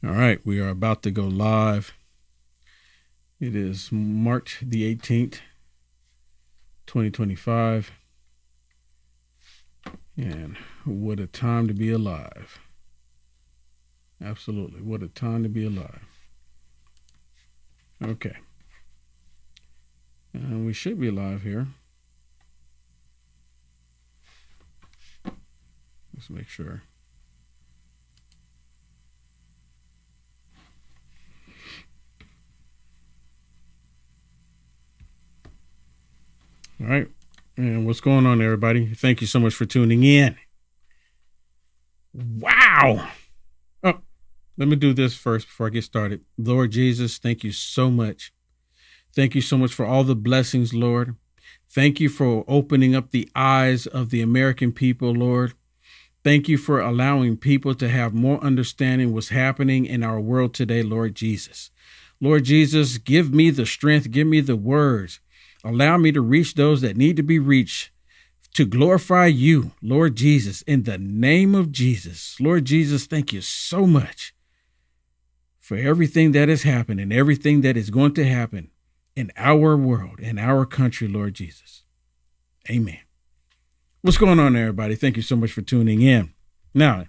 All right, we are about to go live. It is March the 18th, 2025. And what a time to be alive. Absolutely. What a time to be alive. Okay. And we should be live here. Let's make sure. All right. And what's going on, everybody? Thank you so much for tuning in. Wow. Oh, let me do this first before I get started. Lord Jesus, thank you so much. Thank you so much for all the blessings, Lord. Thank you for opening up the eyes of the American people, Lord. Thank you for allowing people to have more understanding what's happening in our world today, Lord Jesus. Lord Jesus, give me the strength, give me the words. Allow me to reach those that need to be reached to glorify you, Lord Jesus, in the name of Jesus. Lord Jesus, thank you so much for everything that has happened and everything that is going to happen in our world, in our country, Lord Jesus. Amen. What's going on, everybody? Thank you so much for tuning in. Now,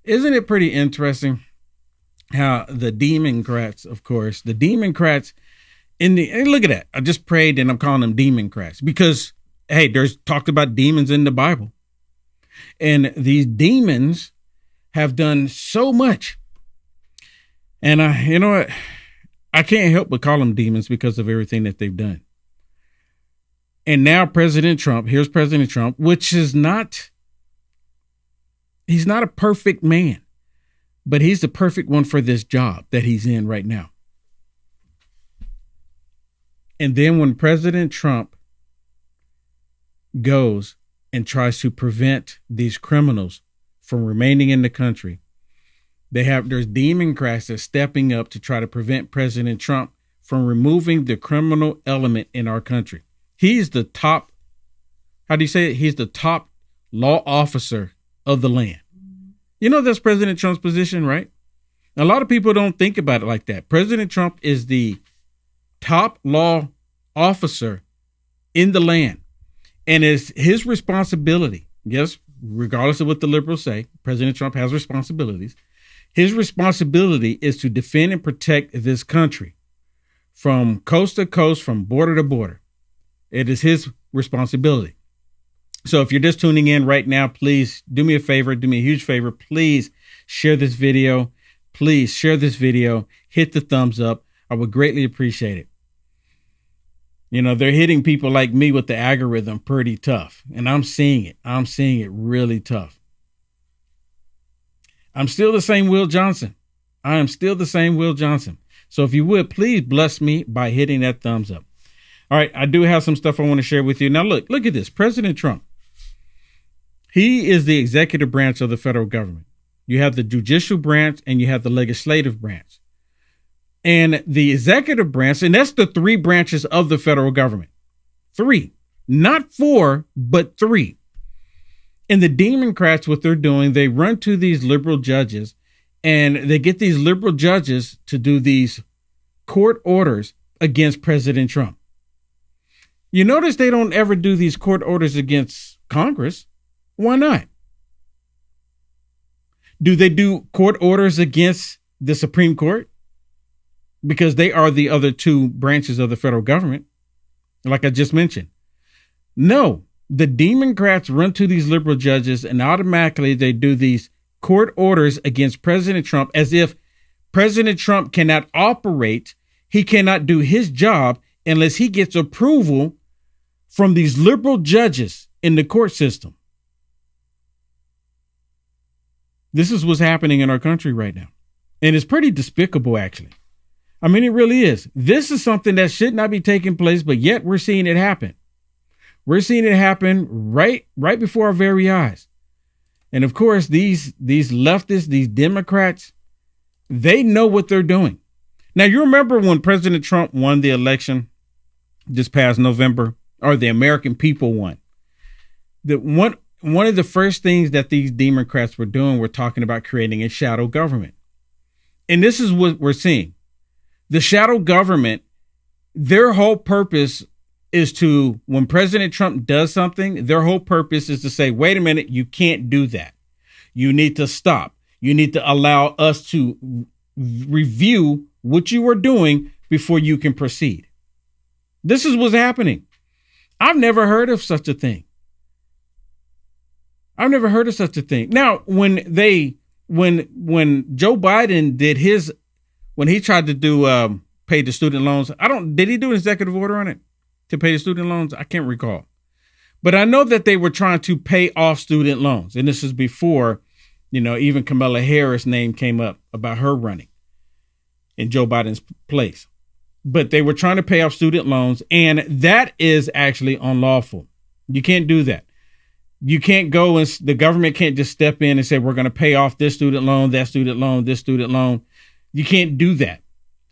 isn't it pretty interesting how the Democrats, of course, the Democrats hey, look at that. I just prayed and I'm calling them Democrats because, hey, there's talked about demons in the Bible. And these demons have done so much. And you know what? I can't help but call them demons because of everything that they've done. And now President Trump, here's President Trump, which is he's not a perfect man, but he's the perfect one for this job that he's in right now. And then when President Trump goes and tries to prevent these criminals from remaining in the country, there's Democrats that are stepping up to try to prevent President Trump from removing the criminal element in our country. He's the top, how do you say it? He's the top law officer of the land. You know, that's President Trump's position, right? A lot of people don't think about it like that. President Trump is the top law officer in the land. And it's his responsibility. Yes, regardless of what the liberals say, President Trump has responsibilities. His responsibility is to defend and protect this country from coast to coast, from border to border. It is his responsibility. So if you're just tuning in right now, please do me a favor, do me a huge favor. Please share this video. Please share this video. Hit the thumbs up. I would greatly appreciate it. You know, they're hitting people like me with the algorithm pretty tough. And I'm seeing it. I'm seeing it really tough. I'm still the same Will Johnson. I am still the same Will Johnson. So if you would, please bless me by hitting that thumbs up. All right. I do have some stuff I want to share with you. Now, look at this. President Trump. He is the executive branch of the federal government. You have the judicial branch and you have the legislative branch. And the executive branch, and that's the three branches of the federal government. Three, not four, but three. And the Democrats, what they're doing, they run to these liberal judges and they get these liberal judges to do these court orders against President Trump. You notice they don't ever do these court orders against Congress. Why not? Do they do court orders against the Supreme Court? Because they are the other two branches of the federal government, like I just mentioned. No, the Democrats run to these liberal judges and automatically they do these court orders against President Trump as if President Trump cannot operate. He cannot do his job unless he gets approval from these liberal judges in the court system. This is what's happening in our country right now. And it's pretty despicable, actually. I mean, it really is. This is something that should not be taking place, but yet we're seeing it happen. We're seeing it happen right before our very eyes. And of course, these leftists, these Democrats, they know what they're doing. Now, you remember when President Trump won the election this past November, or the American people won? One of the first things that these Democrats were doing were talking about creating a shadow government. and this is what we're seeing. The shadow government, their whole purpose is to, when President Trump does something, their whole purpose is to say, wait a minute, you can't do that. You need to stop. You need to allow us to review what you are doing before you can proceed. This is what's happening. I've never heard of such a thing. I've never heard of such a thing. Now, when Joe Biden did when he tried to do pay the student loans, did he do an executive order on it to pay the student loans? I can't recall. But I know that they were trying to pay off student loans. And this is before, even Kamala Harris' name came up about her running in Joe Biden's place. But they were trying to pay off student loans, and that is actually unlawful. You can't do that. You can't go and the government can't just step in and say, we're going to pay off this student loan, that student loan, this student loan. You can't do that.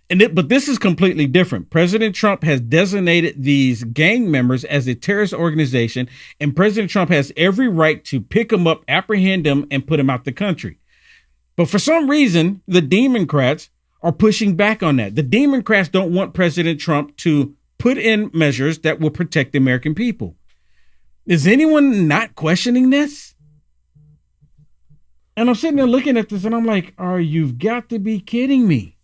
But this is completely different. President Trump has designated these gang members as a terrorist organization, and President Trump has every right to pick them up, apprehend them, and put them out the country. But for some reason, the Democrats are pushing back on that. The Democrats don't want President Trump to put in measures that will protect the American people. Is anyone not questioning this? And I'm sitting there looking at this and I'm like, you've got to be kidding me.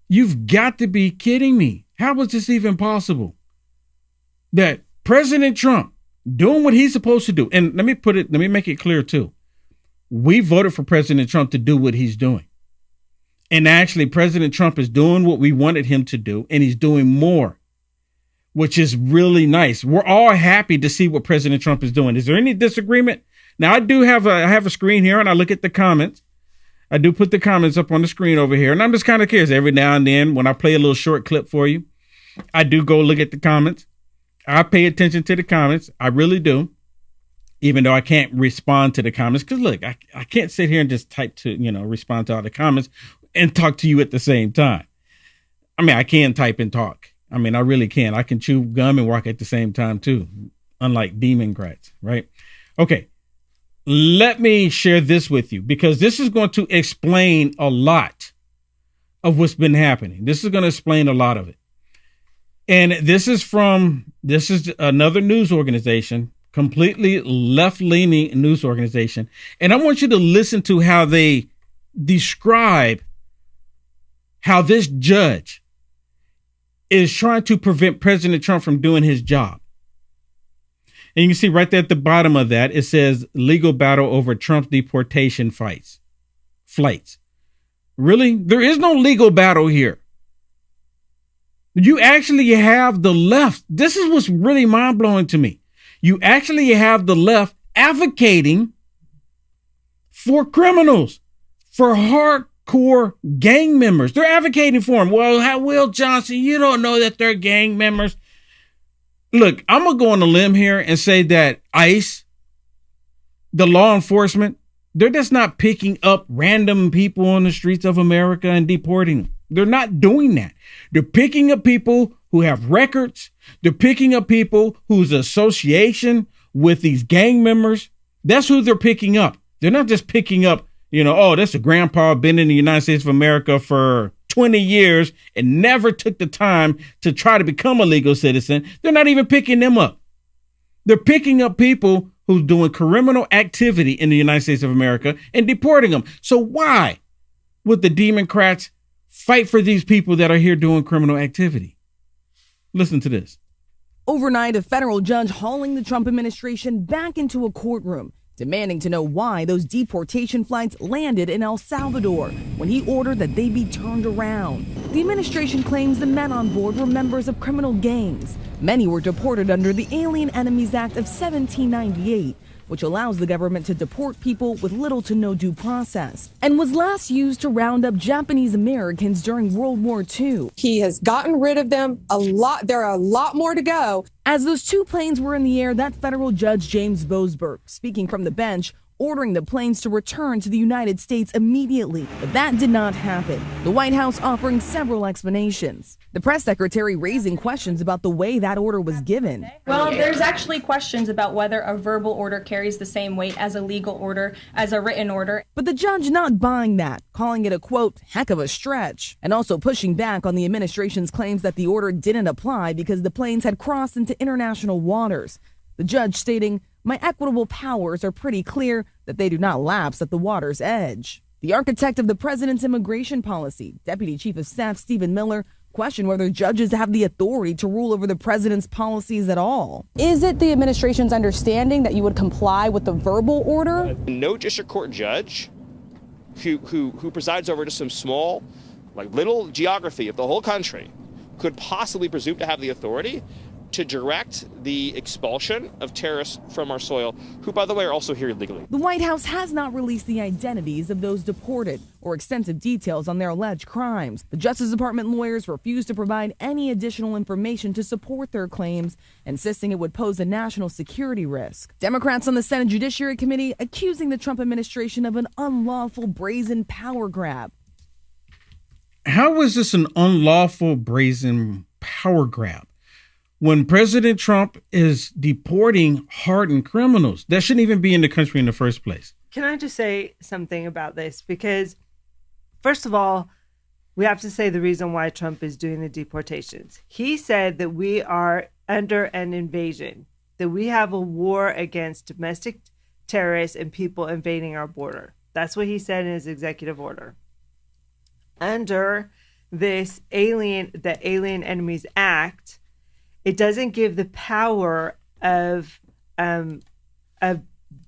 You've got to be kidding me. How was this even possible? That President Trump doing what he's supposed to do. And let me make it clear too. We voted for President Trump to do what he's doing. And actually, President Trump is doing what we wanted him to do, and he's doing more, which is really nice. We're all happy to see what President Trump is doing. Is there any disagreement? Now, I have a screen here, and I look at the comments. I do put the comments up on the screen over here, and I'm just kind of curious. Every now and then, when I play a little short clip for you, I do go look at the comments. I pay attention to the comments. I really do, even though I can't respond to the comments. Because, look, I can't sit here and just type to, respond to all the comments and talk to you at the same time. I mean, I can type and talk. I mean, I really can. I can chew gum and walk at the same time, too, unlike Democrats, right? Okay, let me share this with you because this is going to explain a lot of what's been happening. This is going to explain a lot of it. And this is another news organization, completely left-leaning news organization. And I want you to listen to how they describe how this judge is trying to prevent President Trump from doing his job. And you can see right there at the bottom of that, it says legal battle over Trump's deportation flights. Really? There is no legal battle here. You actually have the left. This is what's really mind-blowing to me. You actually have the left advocating for criminals, for hardcore gang members. They're advocating for them. Well, Will Johnson, you don't know that they're gang members. Look, I'm going to go on a limb here and say that ICE, the law enforcement, they're just not picking up random people on the streets of America and deporting them. They're not doing that. They're picking up people who have records. They're picking up people whose association with these gang members. That's who they're picking up. They're not just picking up, that's a grandpa been in the United States of America for 20 years and never took the time to try to become a legal citizen. They're not even picking them up. They're picking up people who's doing criminal activity in the United States of America and deporting them. So why would the Democrats fight for these people that are here doing criminal activity? Listen to this. Overnight, a federal judge hauling the Trump administration back into a courtroom, demanding to know why those deportation flights landed in El Salvador when he ordered that they be turned around. The administration claims the men on board were members of criminal gangs. Many were deported under the Alien Enemies Act of 1798, which allows the government to deport people with little to no due process, and was last used to round up Japanese Americans during World War II. He has gotten rid of them a lot. There are a lot more to go. As those two planes were in the air, that federal judge James Boasberg, speaking from the bench, ordering the planes to return to the United States immediately. But that did not happen. The White House offering several explanations. The press secretary raising questions about the way that order was given. Well, there's actually questions about whether a verbal order carries the same weight as a legal order, as a written order. But the judge not buying that, calling it a, quote, heck of a stretch, and also pushing back on the administration's claims that the order didn't apply because the planes had crossed into international waters. The judge stating, "My equitable powers are pretty clear that they do not lapse at the water's edge." The architect of the president's immigration policy, Deputy Chief of Staff Stephen Miller, questioned whether judges have the authority to rule over the president's policies at all. Is it the administration's understanding that you would comply with the verbal order? No district court judge who presides over just some small, little geography of the whole country could possibly presume to have the authority to direct the expulsion of terrorists from our soil, who, by the way, are also here illegally. The White House has not released the identities of those deported or extensive details on their alleged crimes. The Justice Department lawyers refuse to provide any additional information to support their claims, insisting it would pose a national security risk. Democrats on the Senate Judiciary Committee accusing the Trump administration of an unlawful brazen power grab. How is this an unlawful brazen power grab? When President Trump is deporting hardened criminals, that shouldn't even be in the country in the first place. Can I just say something about this? Because, first of all, we have to say the reason why Trump is doing the deportations. He said that we are under an invasion, that we have a war against domestic terrorists and people invading our border. That's what he said in his executive order. Under this Alien Enemies Act, it doesn't give the power of federal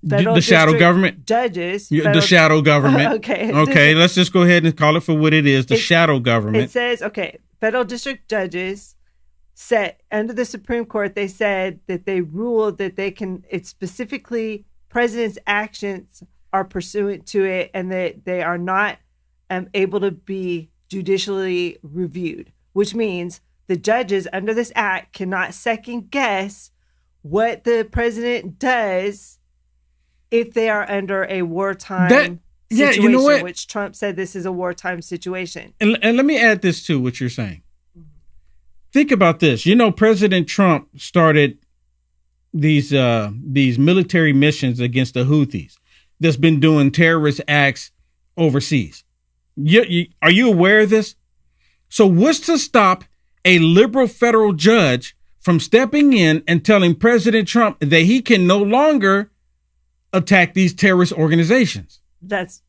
the shadow government judges. The shadow government. Okay. Let's just go ahead and call it for what it is. The shadow government. It says, federal district judges set under the Supreme Court. They said that they ruled that they can. It's specifically president's actions are pursuant to it, and that they are not able to be judicially reviewed, which means the judges under this act cannot second guess what the president does if they are under a wartime situation, you know what? Which Trump said this is a wartime situation. And let me add this to what you're saying. Think about this. President Trump started these military missions against the Houthis that's been doing terrorist acts overseas. Are you aware of this? So what's to stop a liberal federal judge from stepping in and telling President Trump that he can no longer attack these terrorist organizations? That's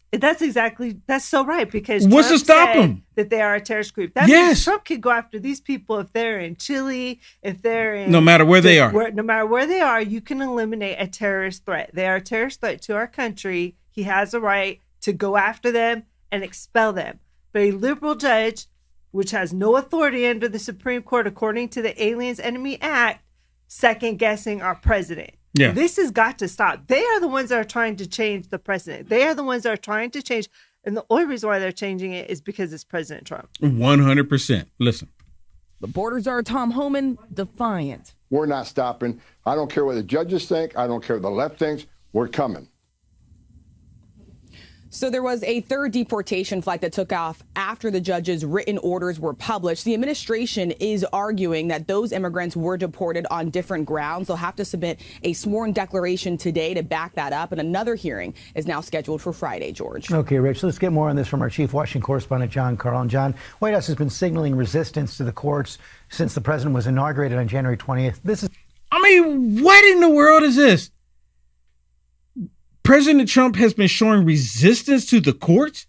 so right, because what's Trump to stop said him? That they are a terrorist group. That means Trump could go after these people if they're in Chile, if they're in no matter where they are. No matter where they are, you can eliminate a terrorist threat. They are a terrorist threat to our country. He has a right to go after them and expel them. But a liberal judge, which has no authority under the Supreme Court, according to the Aliens Enemy Act, second guessing our president. Yeah. This has got to stop. They are the ones that are trying to change the precedent. They are the ones that are trying to change. And the only reason why they're changing it is because it's President Trump. 100%. Listen. The border czar Tom Homan defiant. We're not stopping. I don't care what the judges think. I don't care what the left thinks. We're coming. So there was a third deportation flight that took off after the judge's written orders were published. The administration is arguing that those immigrants were deported on different grounds. They'll have to submit a sworn declaration today to back that up. And another hearing is now scheduled for Friday, George. Okay, Rich, let's get more on this from our chief Washington correspondent, John Carl. And John, White House has been signaling resistance to the courts since the president was inaugurated on January 20th. What in the world is this? President Trump has been showing resistance to the courts?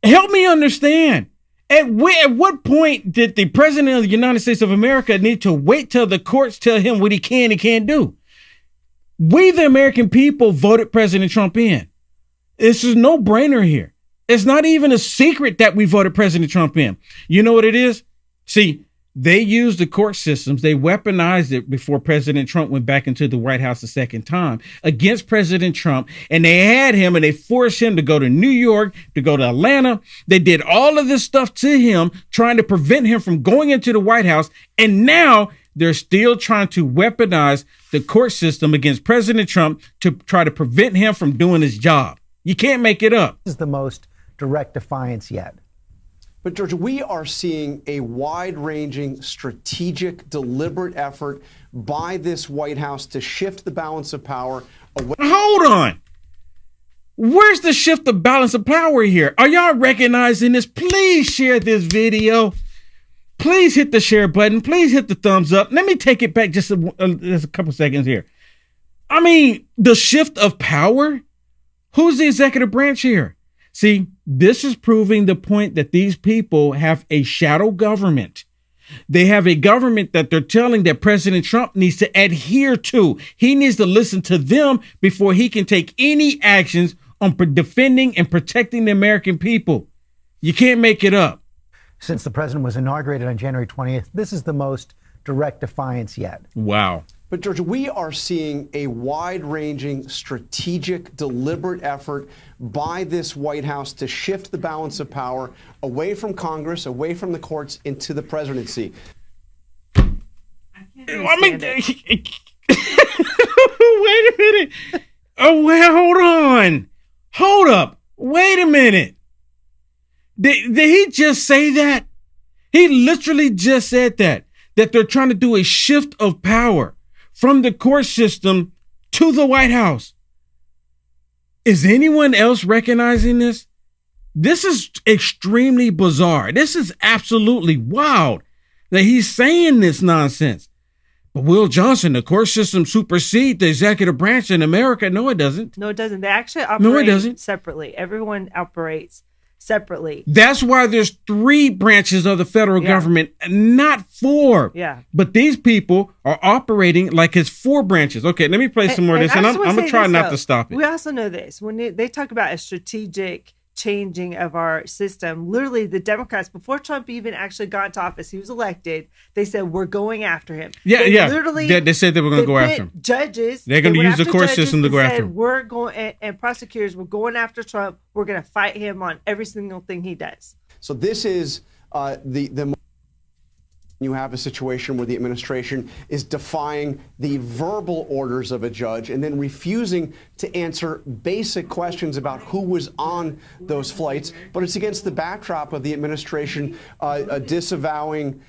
Help me understand. At what point did the president of the United States of America need to wait till the courts tell him what he can and can't do? We, the American people, voted President Trump in. This is no brainer here. It's not even a secret that we voted President Trump in. You know what it is? See, they used the court systems. They weaponized it before President Trump went back into the White House a second time against President Trump. And they had him and they forced him to go to New York, to go to Atlanta. They did all of this stuff to him, trying to prevent him from going into the White House. And now they're still trying to weaponize the court system against President Trump to try to prevent him from doing his job. You can't make it up. This is the most direct defiance yet. But, George, we are seeing a wide-ranging, strategic, deliberate effort by this White House to shift the balance of power away. Hold on. Where's the shift of balance of power here? Are y'all recognizing this? Please share this video. Please hit the share button. Please hit the thumbs up. Let me take it back just a couple seconds here. I mean, the shift of power? Who's the executive branch here? See, this is proving the point that these people have a shadow government. They have a government that they're telling that President Trump needs to adhere to. He needs to listen to them before he can take any actions on defending and protecting the American people. You can't make it up. Since the president was inaugurated on January 20th, this is the most direct defiance yet. Wow. But, George, we are seeing a wide-ranging, strategic, deliberate effort by this White House to shift the balance of power away from Congress, away from the courts, into the presidency. I mean, wait a minute. Oh, well, hold on. Hold up. Wait a minute. Did he just say that? He literally just said that they're trying to do a shift of power from the court system to the White House. Is anyone else recognizing this? This is extremely bizarre. This is absolutely wild that he's saying this nonsense. But Will Johnson, the court system supersedes the executive branch in America. No, it doesn't. No, it doesn't. They actually operate separately. Everyone operates separately. That's why there's 3 branches of the federal government, not 4. Yeah. But these people are operating like it's 4 branches. Okay, let me play some more of this, and I'm going to try not to stop it. We also know this. When they talk about a strategic changing of our system, literally the Democrats, before Trump even actually got into office, he was elected, they said, we're going after him. Literally, they said they were going to go after him. Judges. They're going to use the court system to go after him. We're going, and prosecutors, we're going after Trump. We're going to fight him on every single thing he does. So this is the you have a situation where the administration is defying the verbal orders of a judge and then refusing to answer basic questions about who was on those flights. But it's against the backdrop of the administration disavowing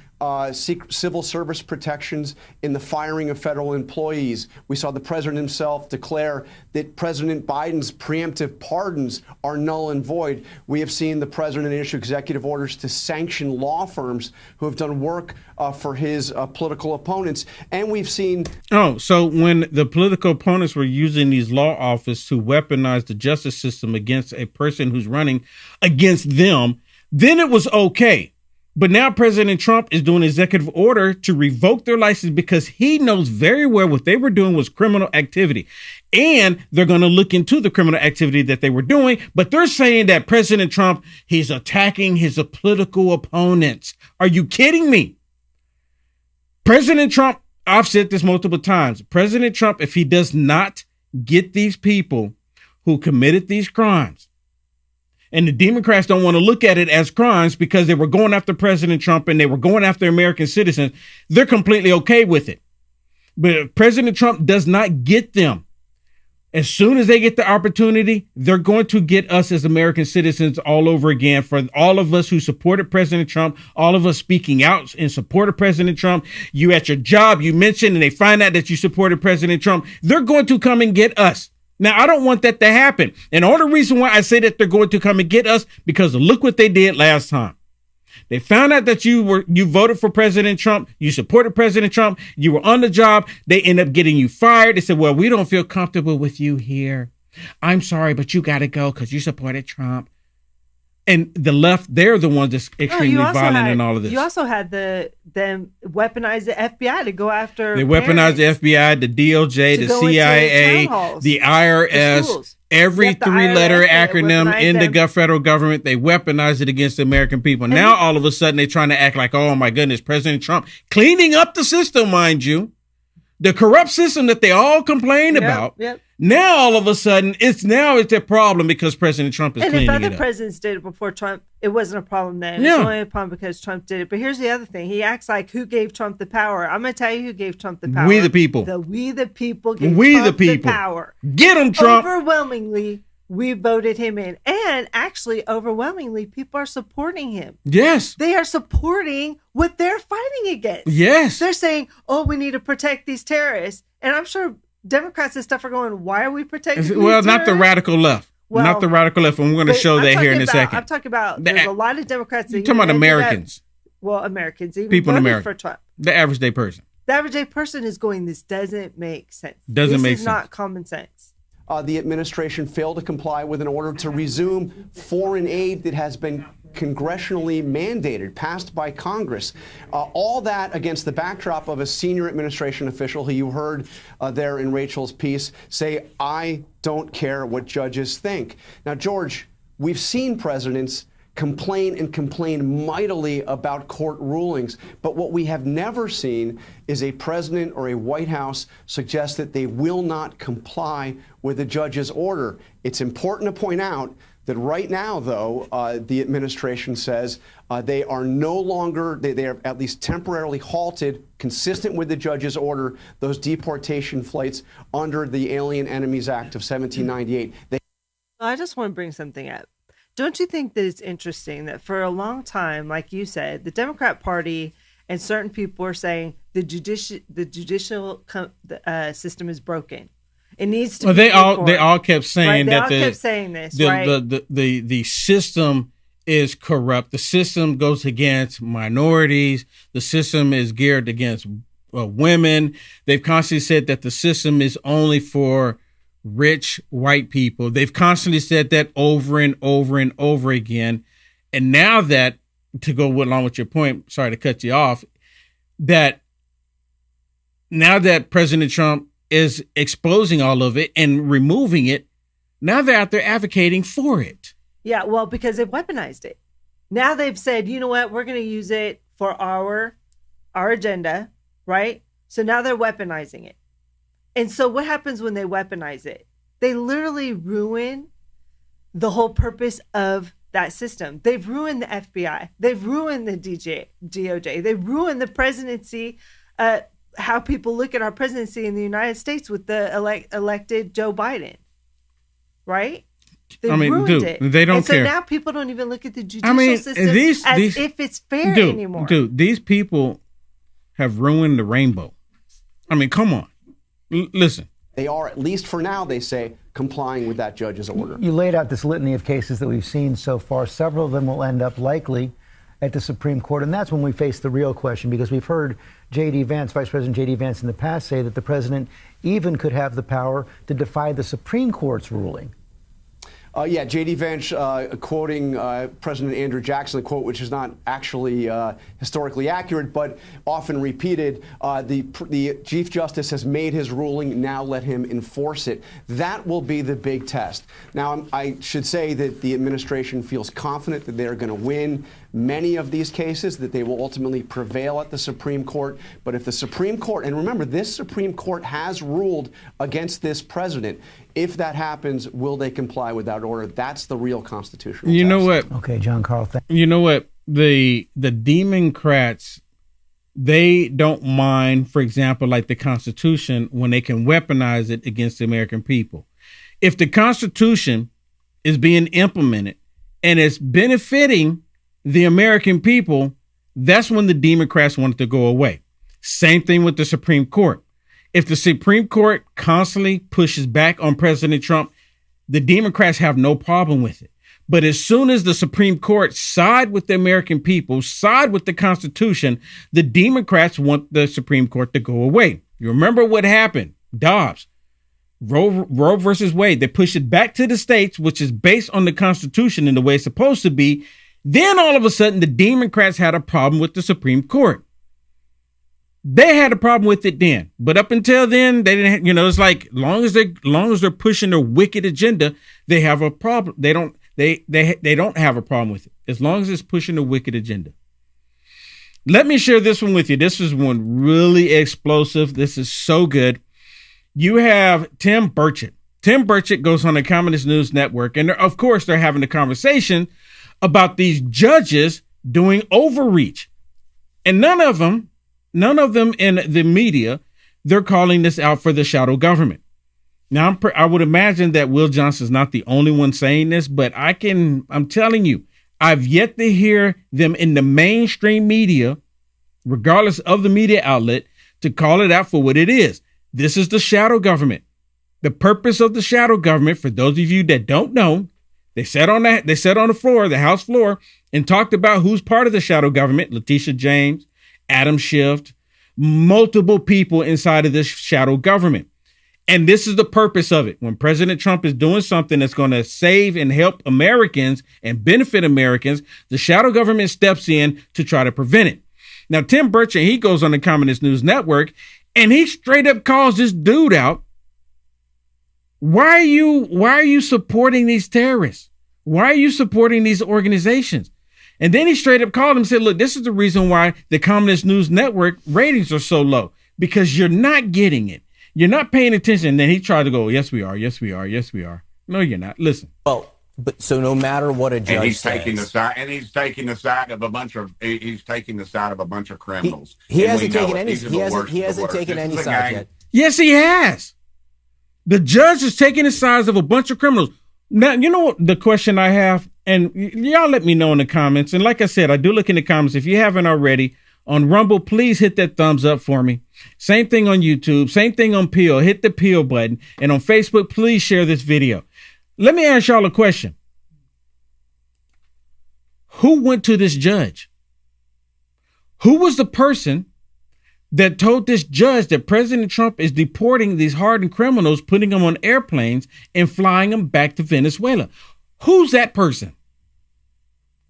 civil service protections in the firing of federal employees. We saw the president himself declare that President Biden's preemptive pardons are null and void. We have seen the president issue executive orders to sanction law firms who have done work for his political opponents. And we've seen... Oh, so when the political opponents were using these law offices to weaponize the justice system against a person who's running against them, then it was okay. But now President Trump is doing an executive order to revoke their license because he knows very well what they were doing was criminal activity. And they're going to look into the criminal activity that they were doing. But they're saying that President Trump, he's attacking his political opponents. Are you kidding me? President Trump, I've said this multiple times. President Trump, if he does not get these people who committed these crimes, and the Democrats don't want to look at it as crimes because they were going after President Trump and they were going after American citizens, they're completely okay with it. But if President Trump does not get them, as soon as they get the opportunity, they're going to get us as American citizens all over again. For all of us who supported President Trump, all of us speaking out in support of President Trump, you at your job, you mentioned, and they find out that you supported President Trump, they're going to come and get us. Now, I don't want that to happen. And the only reason why I say that they're going to come and get us, because look what they did last time. They found out that you voted for President Trump. You supported President Trump. You were on the job. They end up getting you fired. They said, well, we don't feel comfortable with you here. I'm sorry, but you got to go because you supported Trump. And the left, they're the ones that's extremely violent in all of this. You also had them weaponize the FBI to go after. They weaponized the FBI, the DOJ, the CIA, the IRS, every 3-letter acronym in the federal government. They weaponized it against the American people. Now, all of a sudden, they're trying to act like, oh, my goodness, President Trump cleaning up the system, mind you. The corrupt system that they all complained about. Yep. Now, all of a sudden, it's a problem because President Trump is cleaning it up. And if other presidents did it before Trump, it wasn't a problem then. It's only a problem because Trump did it. But here's the other thing. He acts like who gave Trump the power. I'm going to tell you who gave Trump the power. We the people. We the people gave Trump the power. Get him, Trump. Overwhelmingly, we voted him in. And actually, overwhelmingly, people are supporting him. Yes. They are supporting what they're fighting against. Yes. They're saying, oh, we need to protect these terrorists. And I'm sure Democrats and stuff are going, why are we protecting these terrorists? Not the radical left. Not the radical left. And we're going to show that here in a second. I'm talking about, there's a lot of Democrats that... You're talking about Americans. Americans. Even people in America. For Trump. The average day person. The average day person is going, this doesn't make sense. This is not common sense. The administration failed to comply with an order to resume foreign aid that has been congressionally mandated, passed by Congress. All that against the backdrop of a senior administration official who you heard there in Rachel's piece say, I don't care what judges think. Now, George, we've seen presidents complain mightily about court rulings. But what we have never seen is a president or a White House suggest that they will not comply with a judge's order. It's important to point out that right now, though, the administration says they are no longer, they are at least temporarily halted, consistent with the judge's order, those deportation flights under the Alien Enemies Act of 1798. I just want to bring something up. Don't you think that it's interesting that for a long time, like you said, the Democrat Party and certain people are saying the judicial system is broken. It needs to. Well, they all kept saying that. They all kept saying this. The system is corrupt. The system goes against minorities. The system is geared against women. They've constantly said that the system is only for rich white people. They've constantly said that over and over and over again. And now that, to go along with your point, sorry to cut you off, that now that President Trump is exposing all of it and removing it, now they're out there advocating for it. Yeah, well, because they've weaponized it. Now they've said, you know what, we're going to use it for our agenda, right? So now they're weaponizing it. And so what happens when they weaponize it? They literally ruin the whole purpose of that system. They've ruined the FBI. They've ruined the DOJ. They've ruined the presidency, how people look at our presidency in the United States with the elected Joe Biden, right? They ruined it. They don't care. So now people don't even look at the judicial system as if it's fair anymore. Dude, these people have ruined the rainbow. I mean, come on. Listen. They are, at least for now, they say, complying with that judge's order. You laid out this litany of cases that we've seen so far. Several of them will end up likely at the Supreme Court. And that's when we face the real question, because we've heard J.D. Vance, Vice President J.D. Vance in the past say that the president even could have the power to defy the Supreme Court's ruling. J.D. Vance quoting President Andrew Jackson, a quote which is not actually historically accurate, but often repeated. The Chief Justice has made his ruling, now let him enforce it. That will be the big test. Now, I should say that the administration feels confident that they're going to win many of these cases, that they will ultimately prevail at the Supreme Court. But if the Supreme Court, and remember, this Supreme Court has ruled against this president, if that happens, will they comply with that order? That's the real constitutional test. You know what? Okay, John Carl. You know what? The Democrats, they don't mind, for example, like the Constitution, when they can weaponize it against the American people. If the Constitution is being implemented and it's benefiting the American people, that's when the Democrats want it to go away. Same thing with the Supreme Court. If the Supreme Court constantly pushes back on President Trump, the Democrats have no problem with it. But as soon as the Supreme Court side with the American people, side with the Constitution, the Democrats want the Supreme Court to go away. You remember what happened? Dobbs, Roe versus Wade. They pushed it back to the states, which is based on the Constitution and the way it's supposed to be. Then all of a sudden, the Democrats had a problem with the Supreme Court. They had a problem with it then, but up until then, they didn't. It's like long as they're pushing their wicked agenda, they have a problem. They don't have a problem with it as long as it's pushing the wicked agenda. Let me share this one with you. This is one really explosive. This is so good. You have Tim Burchett. Tim Burchett goes on the Communist News Network, and of course, they're having a conversation about these judges doing overreach. And none of them in the media, they're calling this out for the shadow government. Now, I would imagine that Will Johnson's not the only one saying this, but I'm telling you, I've yet to hear them in the mainstream media, regardless of the media outlet, to call it out for what it is. This is the shadow government. The purpose of the shadow government, for those of you that don't know, they sat on the floor, the House floor, and talked about who's part of the shadow government. Letitia James, Adam Schiff, multiple people inside of this shadow government. And this is the purpose of it. When President Trump is doing something that's going to save and help Americans and benefit Americans, the shadow government steps in to try to prevent it. Now, Tim Burchett, he goes on the Communist News Network and he straight up calls this dude out. Why are you supporting these terrorists? Why are you supporting these organizations? And then he straight up called him and said, look, this is the reason why the Communist News Network ratings are so low, because you're not getting it. You're not paying attention. And then he tried to go, yes, we are. Yes, we are. Yes, we are. No, you're not. Listen. Well, but so no matter what a judge he's taking the side of a bunch of criminals. He hasn't taken any side yet. Yes, he has. The judge is taking the sides of a bunch of criminals. Now, you know what the question I have, and y'all let me know in the comments. And like I said, I do look in the comments. If you haven't already, on Rumble, please hit that thumbs up for me. Same thing on YouTube. Same thing on Peel. Hit the Peel button. And on Facebook, please share this video. Let me ask y'all a question. Who went to this judge? Who was the person that told this judge that President Trump is deporting these hardened criminals, putting them on airplanes and flying them back to Venezuela? Who's that person?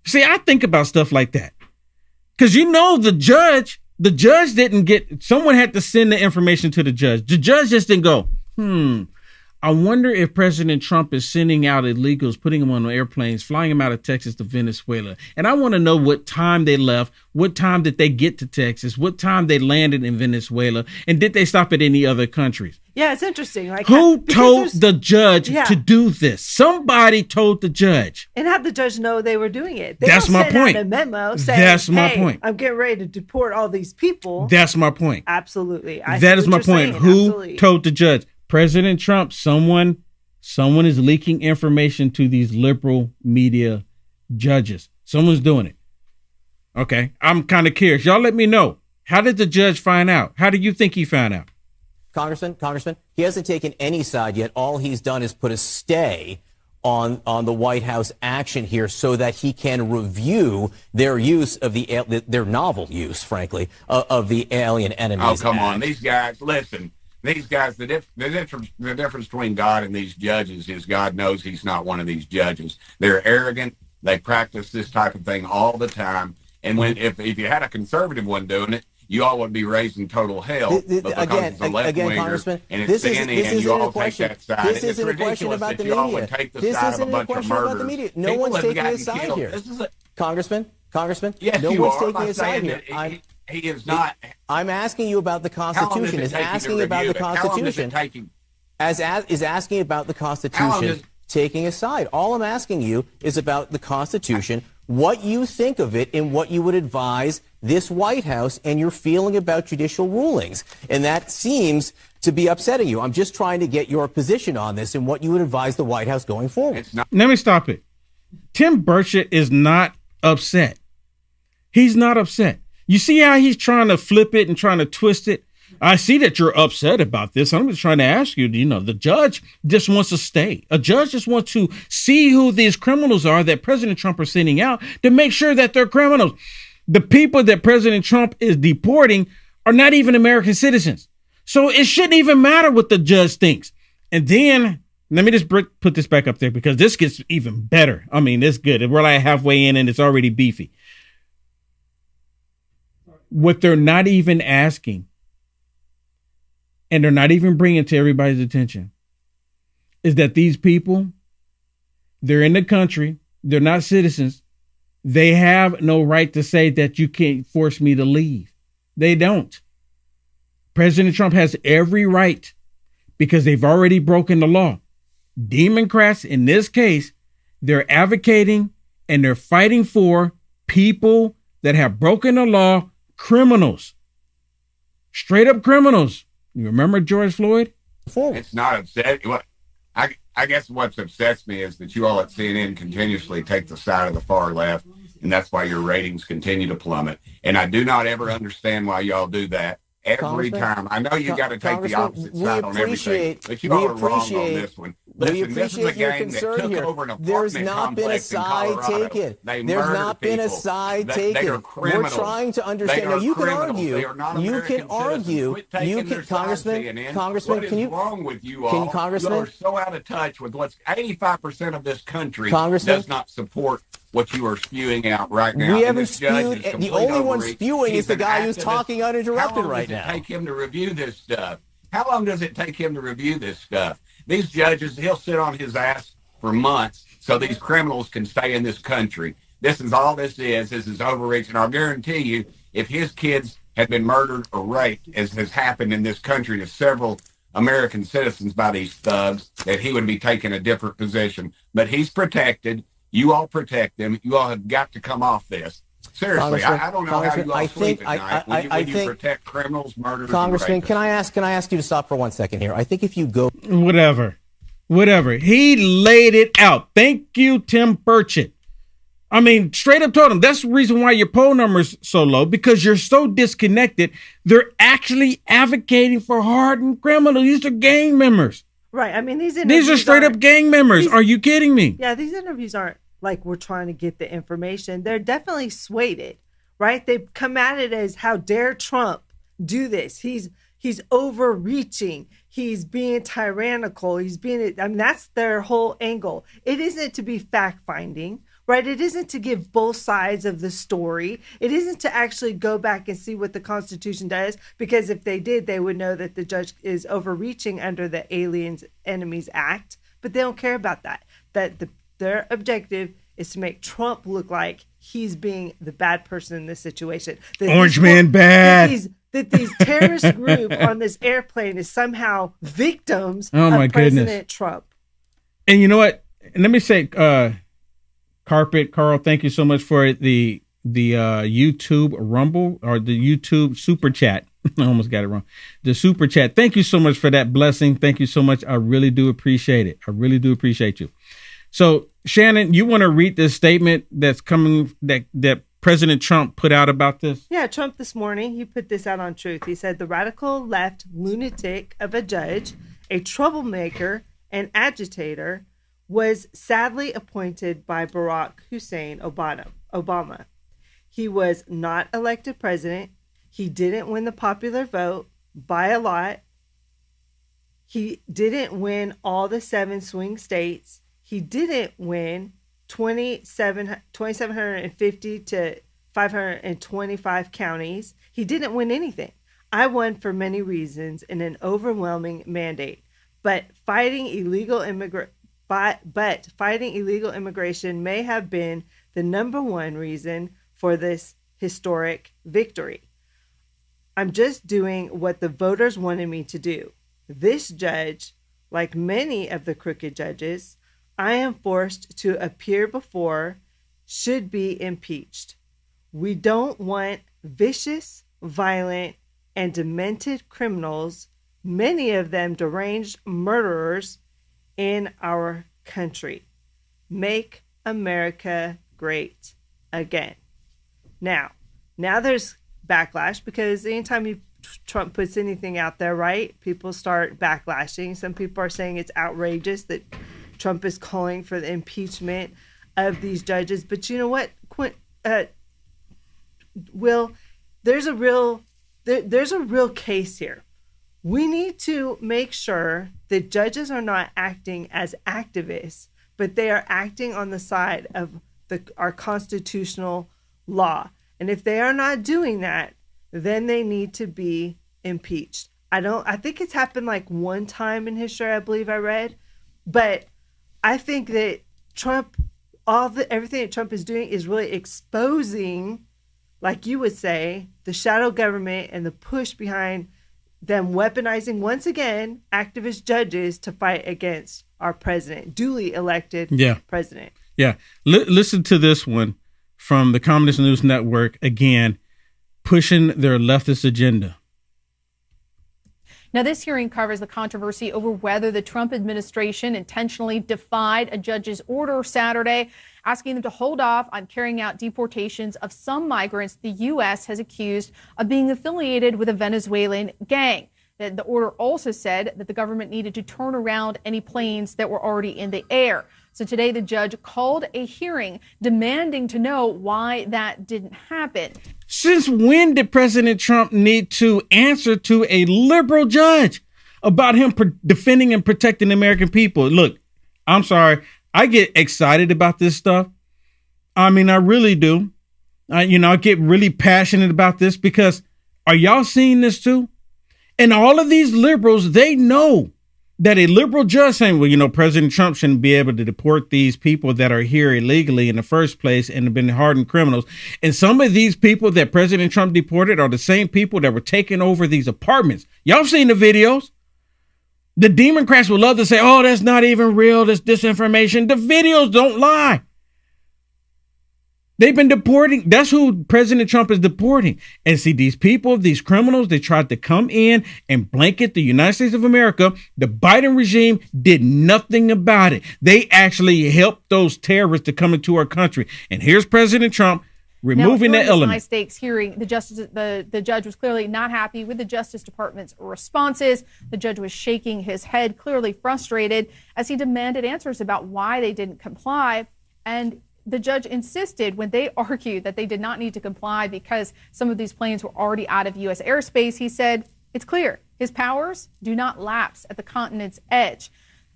See, I think about stuff like that. Because the judge didn't get, someone had to send the information to the judge. The judge just didn't go, I wonder if President Trump is sending out illegals, putting them on airplanes, flying them out of Texas to Venezuela. And I want to know what time they left, what time did they get to Texas, what time they landed in Venezuela, and did they stop at any other countries? Yeah, it's interesting. Like, who told the judge to do this? Somebody told the judge. And have the judge know they were doing it. That's my point. A memo saying, that's my point. I'm getting ready to deport all these people. That's my point. Absolutely. That is my point. Who told the judge? President Trump. Someone is leaking information to these liberal media judges. Someone's doing it. Okay. I'm kind of curious. Y'all let me know. How did the judge find out? How do you think he found out? Congressman, he hasn't taken any side yet. All he's done is put a stay on the White House action here so that he can review their use of their novel use, frankly, of the Alien Enemies Oh, come Act. on. These guys, listen. These guys, the difference between God and these judges is God knows he's not one of these judges. They're arrogant. They practice this type of thing all the time. And if you had a conservative one doing it, you all would be raising total hell. But because it's a left-winger and it's standing and you all take that side. This isn't a question about the media. This isn't a question about the media. No one's taking a side here. Congressman, yes, no is one's taking a side here. He is not. I'm asking you about the Constitution. Is asking about the Constitution. Is asking about the Constitution taking a side. All I'm asking you is about the Constitution, what you think of it, and what you would advise this White House and your feeling about judicial rulings. And that seems to be upsetting you. I'm just trying to get your position on this and what you would advise the White House going forward. Let me stop it. Tim Burchett is not upset. He's not upset. You see how he's trying to flip it and trying to twist it? I see that you're upset about this. I'm just trying to ask you, the judge just wants to stay. A judge just wants to see who these criminals are that President Trump is sending out to make sure that they're criminals. The people that President Trump is deporting are not even American citizens. So it shouldn't even matter what the judge thinks. And then let me just put this back up there because this gets even better. I mean, it's good. We're like halfway in and it's already beefy. What they're not even asking, and they're not even bringing to everybody's attention, is that these people, they're in the country, they're not citizens, They have no right to say that you can't force me to leave. They don't. President Trump has every right because they've already broken the law. Democrats, in this case, they're advocating and they're fighting for people that have broken the law, criminals, straight up criminals. You remember George Floyd? It's not upset. I guess what upsets me is that you all at CNN continuously take the side of the far left, and that's why your ratings continue to plummet. And I do not ever understand why y'all do that. Every time. I know you got to take the opposite side on everything, but you all are wrong on this one. Listen, this is a gang that took over an apartment complex in Colorado. They murder people. They are criminals. We're trying to understand. Now, you can argue. You can argue. You can, Congressman, can you? What is wrong with you all? You are so out of touch with what's 85% of this country does not support what you are spewing out right now. We haven't spewed. The only one spewing is the guy who's talking uninterrupted right now. How long does it take him to review this stuff? How long does it take him to review this stuff? These judges, he'll sit on his ass for months so these criminals can stay in this country. This is all this is. This is overreach. And I'll guarantee you, if his kids had been murdered or raped, as has happened in this country to several American citizens by these thugs, that he would be taking a different position. But he's protected. You all protect them. You all have got to come off this. Seriously, I don't know how you all sleep at night when you protect criminals, murderers, Congressman, and rapists. can I ask you to stop for 1 second here? I think if you go... Whatever. He laid it out. Thank you, Tim Burchett. I mean, straight up told him that's the reason why your poll number's so low, because you're so disconnected. They're actually advocating for hardened criminals. These are gang members. Right. I mean, these are straight up gang members. Are you kidding me? Yeah, these interviews aren't like we're trying to get the information. They're definitely swayed, right? They come at it as, how dare Trump do this? He's overreaching. He's being tyrannical. That's their whole angle. It isn't to be fact finding, right? It isn't to give both sides of the story. It isn't to actually go back and see what the Constitution does, because if they did, they would know that the judge is overreaching under the Aliens Enemies Act, but they don't care about that. Their objective is to make Trump look like he's being the bad person in this situation. Orange man bad. That these terrorist group on this airplane is somehow victims of President Trump. And you know what? Let me say, Carpet Carl, thank you so much for the YouTube Rumble, or the YouTube Super Chat. I almost got it wrong. The Super Chat. Thank you so much for that blessing. Thank you so much. I really do appreciate it. I really do appreciate you. So, Shannon, you want to read this statement that's coming that President Trump put out about this? Yeah, Trump this morning, he put this out on Truth. He said the radical left lunatic of a judge, a troublemaker, and agitator, was sadly appointed by Barack Hussein Obama. He was not elected president. He didn't win the popular vote by a lot. He didn't win all the 7 swing states. He didn't win 2,750 to 525 counties. He didn't win anything. I won for many reasons in an overwhelming mandate. But fighting illegal immigration may have been the number one reason for this historic victory. I'm just doing what the voters wanted me to do. This judge, like many of the crooked judges I am forced to appear before, should be impeached. We don't want vicious, violent, and demented criminals, many of them deranged murderers, in our country. Make America great again. Now there's backlash, because anytime Trump puts anything out there, right, people start backlashing. Some people are saying it's outrageous that Trump is calling for the impeachment of these judges. But you know what, Will, there's a real case here. We need to make sure that judges are not acting as activists, but they are acting on the side of our constitutional law. And if they are not doing that, then they need to be impeached. I think it's happened like one time in history, I believe I read, but I think that Trump everything that Trump is doing is really exposing, like you would say, the shadow government and the push behind them weaponizing once again activist judges to fight against our president, duly elected president. Yeah. Listen to this one from the Communist News Network, again, pushing their leftist agenda. Now, this hearing covers the controversy over whether the Trump administration intentionally defied a judge's order Saturday, asking them to hold off on carrying out deportations of some migrants the U.S. has accused of being affiliated with a Venezuelan gang. The order also said that the government needed to turn around any planes that were already in the air. So today, the judge called a hearing demanding to know why that didn't happen. Since when did President Trump need to answer to a liberal judge about him defending and protecting the American people? Look, I'm sorry. I get excited about this stuff. I mean, I really do. I get really passionate about this because are y'all seeing this too? And all of these liberals, they know that a liberal judge saying, well, President Trump shouldn't be able to deport these people that are here illegally in the first place and have been hardened criminals. And some of these people that President Trump deported are the same people that were taking over these apartments. Y'all seen the videos. The Democrats would love to say, oh, that's not even real. That's disinformation. The videos don't lie. They've been deporting. That's who President Trump is deporting. And see, these people, these criminals, they tried to come in and blanket the United States of America. The Biden regime did nothing about it. They actually helped those terrorists to come into our country. And here's President Trump removing that element. High stakes hearing, the judge was clearly not happy with the Justice Department's responses. The judge was shaking his head, clearly frustrated, as he demanded answers about why they didn't comply. And the judge insisted when they argued that they did not need to comply because some of these planes were already out of U.S. airspace, he said, it's clear his powers do not lapse at the continent's edge.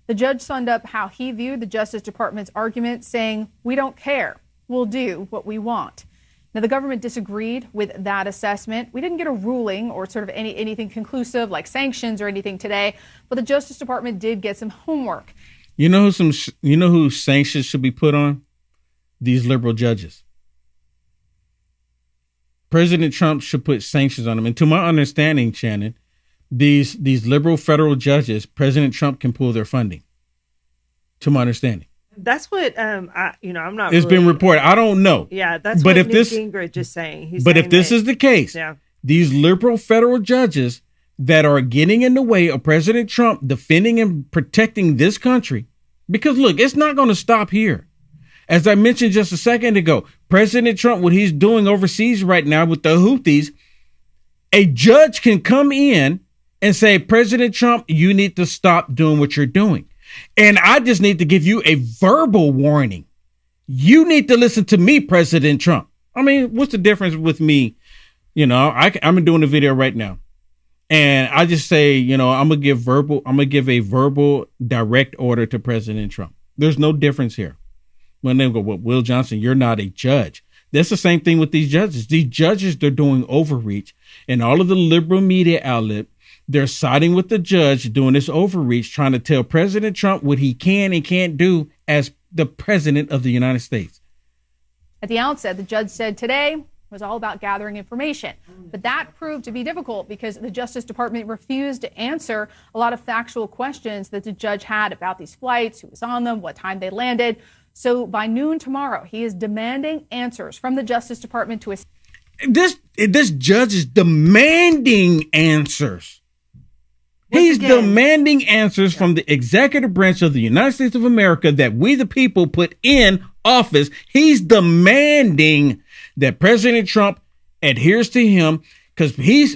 The judge summed up how he viewed the Justice Department's argument, saying, we don't care. We'll do what we want. Now, the government disagreed with that assessment. We didn't get a ruling or sort of anything conclusive like sanctions or anything today, but the Justice Department did get some homework. You know who sanctions should be put on? These liberal judges. President Trump should put sanctions on them. And to my understanding, Shannon, these liberal federal judges, President Trump can pull their funding. To my understanding. That's what I'm not. It's been reported. I don't know. Yeah, that's what Newt Gingrich is saying. If this is the case, these liberal federal judges that are getting in the way of President Trump defending and protecting this country, because look, it's not going to stop here. As I mentioned just a second ago, President Trump, what he's doing overseas right now with the Houthis, a judge can come in and say, President Trump, you need to stop doing what you're doing. And I just need to give you a verbal warning. You need to listen to me, President Trump. I mean, what's the difference with me? I'm doing a video right now. And I just say, I'm going to give a verbal direct order to President Trump. There's no difference here. When they go, well, Will Johnson, you're not a judge. That's the same thing with these judges. These judges, they're doing overreach. And all of the liberal media outlet, they're siding with the judge doing this overreach, trying to tell President Trump what he can and can't do as the president of the United States. At the outset, the judge said today was all about gathering information. But that proved to be difficult because the Justice Department refused to answer a lot of factual questions that the judge had about these flights, who was on them, what time they landed. So by noon tomorrow, he is demanding answers from the Justice Department to this judge is demanding answers. He's demanding answers from the executive branch of the United States of America that we the people put in office. He's demanding that President Trump adheres to him because he's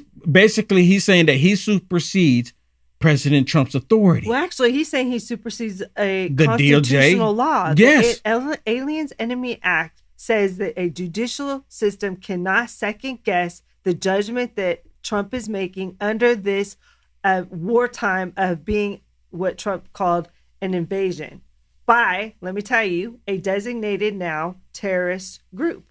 saying that he supersedes President Trump's authority. Well, actually, he's saying he supersedes the constitutional DOJ law. Yes. The Aliens Enemy Act says that a judicial system cannot second guess the judgment that Trump is making under this wartime of being what Trump called an invasion by, let me tell you, a designated now terrorist group.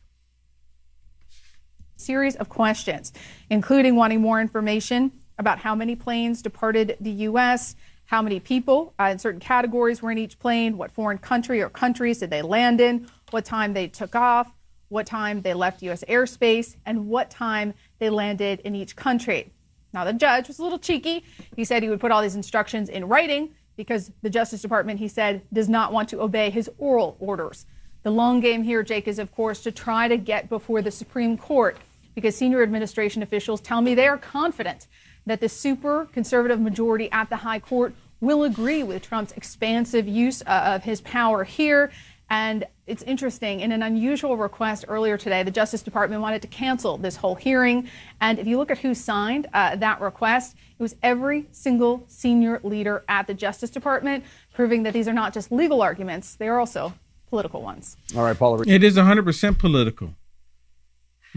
Series of questions, including wanting more information about how many planes departed the U.S. how many people in certain categories were in each plane, what foreign country or countries did they land in, what time they took off, what time they left U.S. airspace, and what time they landed in each country. Now, the judge was a little cheeky. He said he would put all these instructions in writing because the Justice Department, he said, does not want to obey his oral orders. The long game here, Jake, is, of course, to try to get before the Supreme Court, because senior administration officials tell me they are confident that the super conservative majority at the high court will agree with Trump's expansive use of his power here. And it's interesting, in an unusual request earlier today, the Justice Department wanted to cancel this whole hearing. And if you look at who signed that request, it was every single senior leader at the Justice Department, proving that these are not just legal arguments, they are also political ones. All right, Paula. It is 100% political.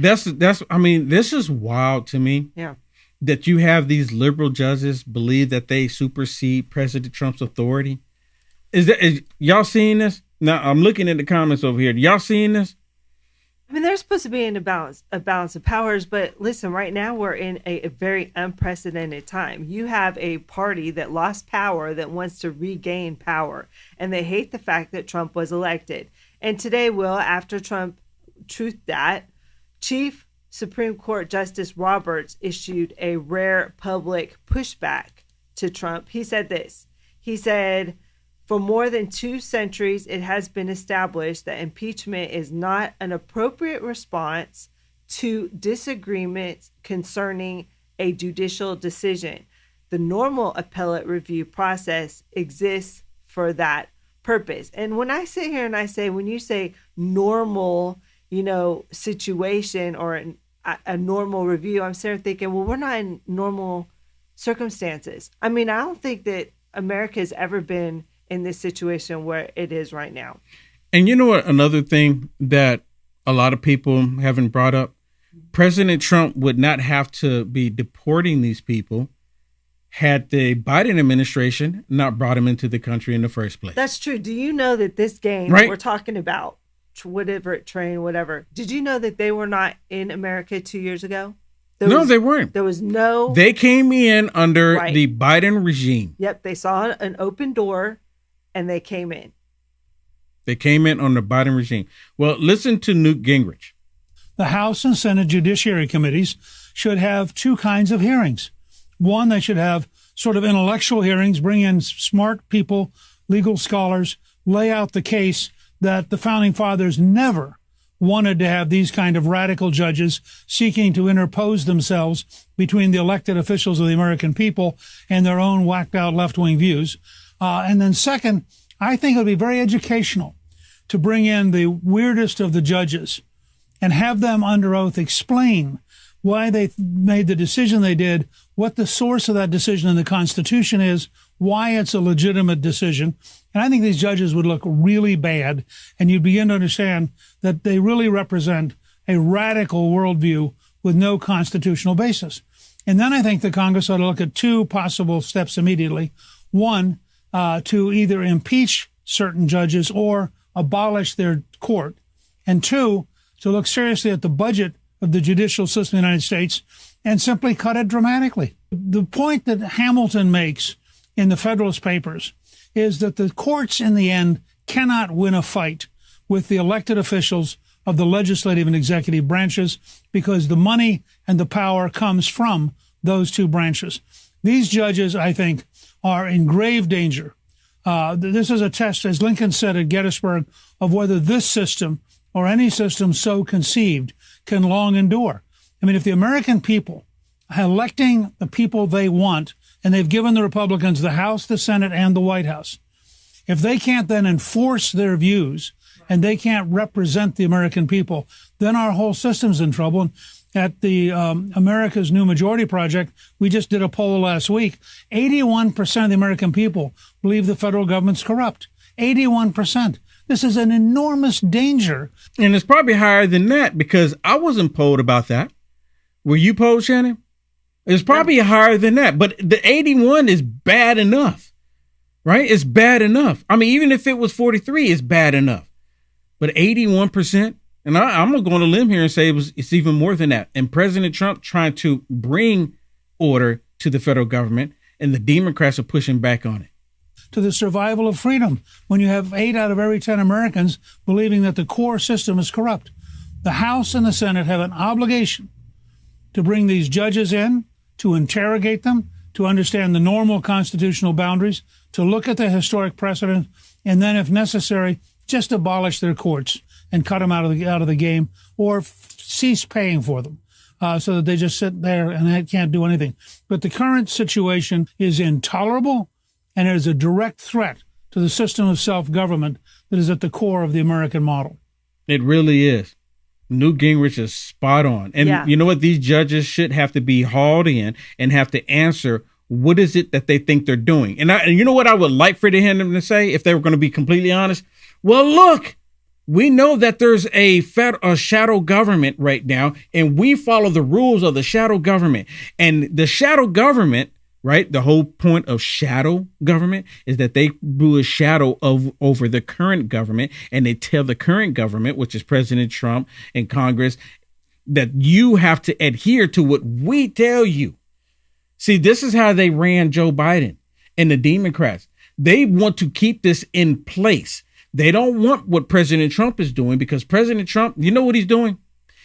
I mean, this is wild to me. Yeah. That you have these liberal judges believe that they supersede President Trump's authority. Is y'all seeing this? Now, I'm looking at the comments over here. Y'all seeing this? I mean, there's supposed to be a balance of powers, but listen, right now we're in a very unprecedented time. You have a party that lost power that wants to regain power, and they hate the fact that Trump was elected. And today, Will, after Trump truthed that, Chief Supreme Court Justice Roberts issued a rare public pushback to Trump. He said this. He said, for more than 2 centuries, it has been established that impeachment is not an appropriate response to disagreements concerning a judicial decision. The normal appellate review process exists for that purpose. And when I sit here and I say, when you say normal, situation or a normal review, I'm sitting thinking, well, we're not in normal circumstances. I mean, I don't think that America has ever been in this situation where it is right now. And you know what? Another thing that a lot of people haven't brought up, President Trump would not have to be deporting these people had the Biden administration not brought him into the country in the first place. That's true. Do you know that this game right? We're talking about, whatever, train, whatever, did you know that they were not in America 2 years ago? They weren't. There was no... They came in under the Biden regime. Yep. They saw an open door and they came in. They came in on the Biden regime. Well, listen to Newt Gingrich. The House and Senate Judiciary Committees should have 2 kinds of hearings. One, they should have sort of intellectual hearings, bring in smart people, legal scholars, lay out the case that the Founding Fathers never wanted to have these kind of radical judges seeking to interpose themselves between the elected officials of the American people and their own whacked out left-wing views. And then second, I think it would be very educational to bring in the weirdest of the judges and have them under oath explain why they made the decision they did, what the source of that decision in the Constitution is, why it's a legitimate decision. And I think these judges would look really bad, and you'd begin to understand that they really represent a radical worldview with no constitutional basis. And then I think the Congress ought to look at 2 possible steps immediately. One, to either impeach certain judges or abolish their court. And 2, to look seriously at the budget of the judicial system in the United States and simply cut it dramatically. The point that Hamilton makes in the Federalist Papers is that the courts in the end cannot win a fight with the elected officials of the legislative and executive branches because the money and the power comes from those 2 branches. These judges, I think, are in grave danger. This is a test, as Lincoln said at Gettysburg, of whether this system or any system so conceived can long endure. I mean, if the American people are electing the people they want, and they've given the Republicans the House, the Senate, and the White House, if they can't then enforce their views and they can't represent the American people, then our whole system's in trouble. And at the America's New Majority Project, we just did a poll last week. 81% of the American people believe the federal government's corrupt. 81%. This is an enormous danger. And it's probably higher than that because I wasn't polled about that. Were you polled, Shannon? It's probably higher than that. But the 81 is bad enough, right? It's bad enough. I mean, even if it was 43, it's bad enough. But 81%, and I'm going to go on a limb here and say it's even more than that. And President Trump trying to bring order to the federal government and the Democrats are pushing back on it. To the survival of freedom, when you have 8 out of every 10 Americans believing that the core system is corrupt. The House and the Senate have an obligation to bring these judges in, to interrogate them, to understand the normal constitutional boundaries, to look at the historic precedent, and then, if necessary, just abolish their courts and cut them out of the game, or cease paying for them, so that they just sit there and they can't do anything. But the current situation is intolerable, and it is a direct threat to the system of self-government that is at the core of the American model. It really is. Newt Gingrich is spot on. And you know what? These judges should have to be hauled in and have to answer what is it that they think they're doing. And you know what I would like for them to say, if they were going to be completely honest? Well, look, we know that there's a shadow government right now, and we follow the rules of the shadow government. And the shadow government, right? The whole point of shadow government is that they do a shadow over the current government, and they tell the current government, which is President Trump and Congress, that you have to adhere to what we tell you. See, this is how they ran Joe Biden and the Democrats. They want to keep this in place. They don't want what President Trump is doing, because President Trump, you know what he's doing?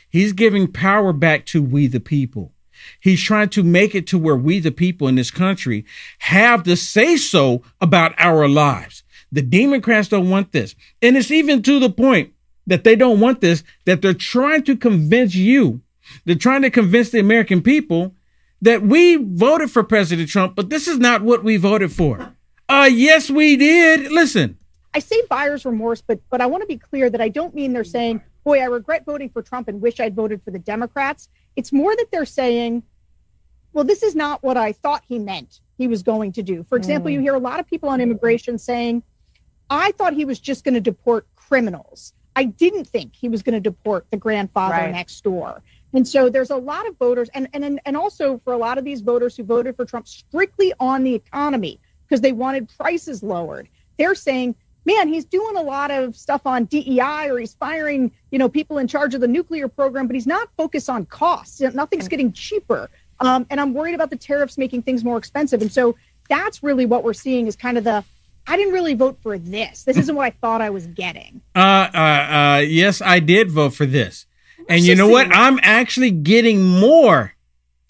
He's giving power back to we the people. He's trying to make it to where we, the people in this country, have the say so about our lives. The Democrats don't want this. And it's even to the point that they don't want this, that they're trying to convince you, they're trying to convince the American people that we voted for President Trump, but this is not what we voted for. Yes, we did. Listen. I say buyer's remorse, but I want to be clear that I don't mean they're saying, boy, I regret voting for Trump and wish I'd voted for the Democrats. It's more that they're saying, well, this is not what I thought he meant he was going to do. For example, you hear a lot of people on immigration saying, I thought he was just going to deport criminals. I didn't think he was going to deport the grandfather next door. And so there's a lot of voters, and also for a lot of these voters who voted for Trump strictly on the economy because they wanted prices lowered, they're saying, man, he's doing a lot of stuff on DEI, or he's firing, people in charge of the nuclear program, but he's not focused on costs. Nothing's getting cheaper. And I'm worried about the tariffs making things more expensive. And so that's really what we're seeing is kind of I didn't really vote for this. This isn't what I thought I was getting. Yes, I did vote for this. And you know what? I'm actually getting more.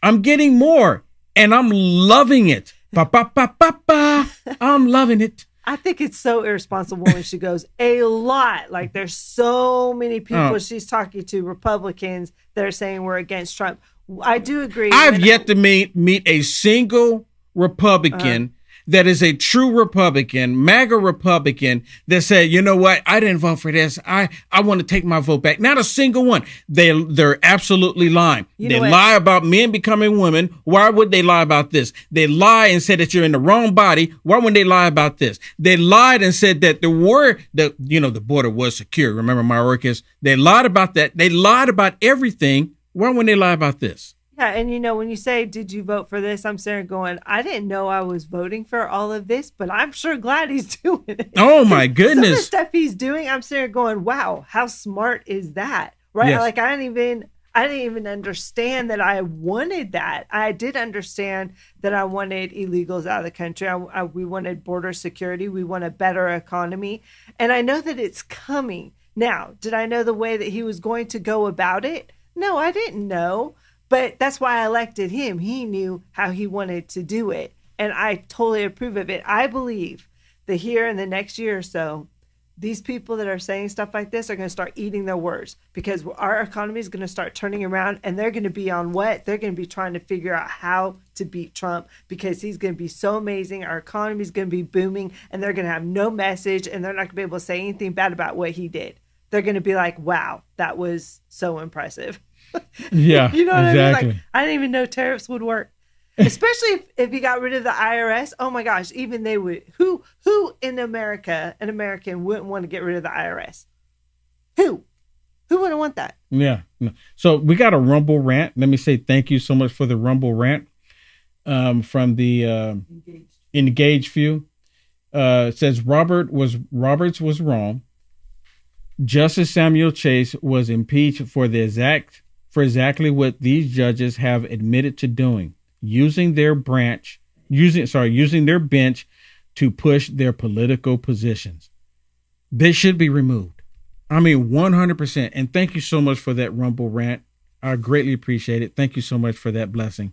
I'm getting more. And I'm loving it. I'm loving it. I think it's so irresponsible when she goes a lot. Like, there's so many people she's talking to, Republicans, that are saying we're against Trump. I do agree. I've yet to meet a single Republican that is a true Republican, MAGA Republican, that said, you know what, I didn't vote for this. I want to take my vote back. Not a single one. They're absolutely lying. They lie about men becoming women. Why would they lie about this? They lie and said that you're in the wrong body. Why wouldn't they lie about this? They lied and said that the border was secure. Remember Mayorkas? They lied about that. They lied about everything. Why wouldn't they lie about this? Yeah, and when you say, did you vote for this? I'm sitting going, I didn't know I was voting for all of this, but I'm sure glad he's doing it. Oh, my goodness. Some of the stuff he's doing, I'm sitting going, wow, how smart is that? Right? Yes. Like, I didn't even understand that I wanted that. I did understand that I wanted illegals out of the country. We wanted border security. We want a better economy. And I know that it's coming. Now, did I know the way that he was going to go about it? No, I didn't know. But that's why I elected him. He knew how he wanted to do it. And I totally approve of it. I believe that here in the next year or so, these people that are saying stuff like this are going to start eating their words, because our economy is going to start turning around, and they're going to be on what? They're going to be trying to figure out how to beat Trump, because he's going to be so amazing. Our economy is going to be booming, and they're going to have no message, and they're not going to be able to say anything bad about what he did. They're going to be like, wow, that was so impressive. Yeah, you know what exactly. I mean? Like, I didn't even know tariffs would work, especially if you got rid of the IRS. Oh my gosh, even they would. Who in America, an American, wouldn't want to get rid of the IRS? Who wouldn't want that? Yeah. So we got a Rumble rant. Let me say thank you so much for the Rumble rant from the Engaged Few. It says Roberts was wrong. Justice Samuel Chase was impeached for exactly what these judges have admitted to doing, using their branch using their bench to push their political positions. They should be removed. I mean, 100%. And thank you so much for that Rumble rant. I greatly appreciate it. Thank you so much for that blessing.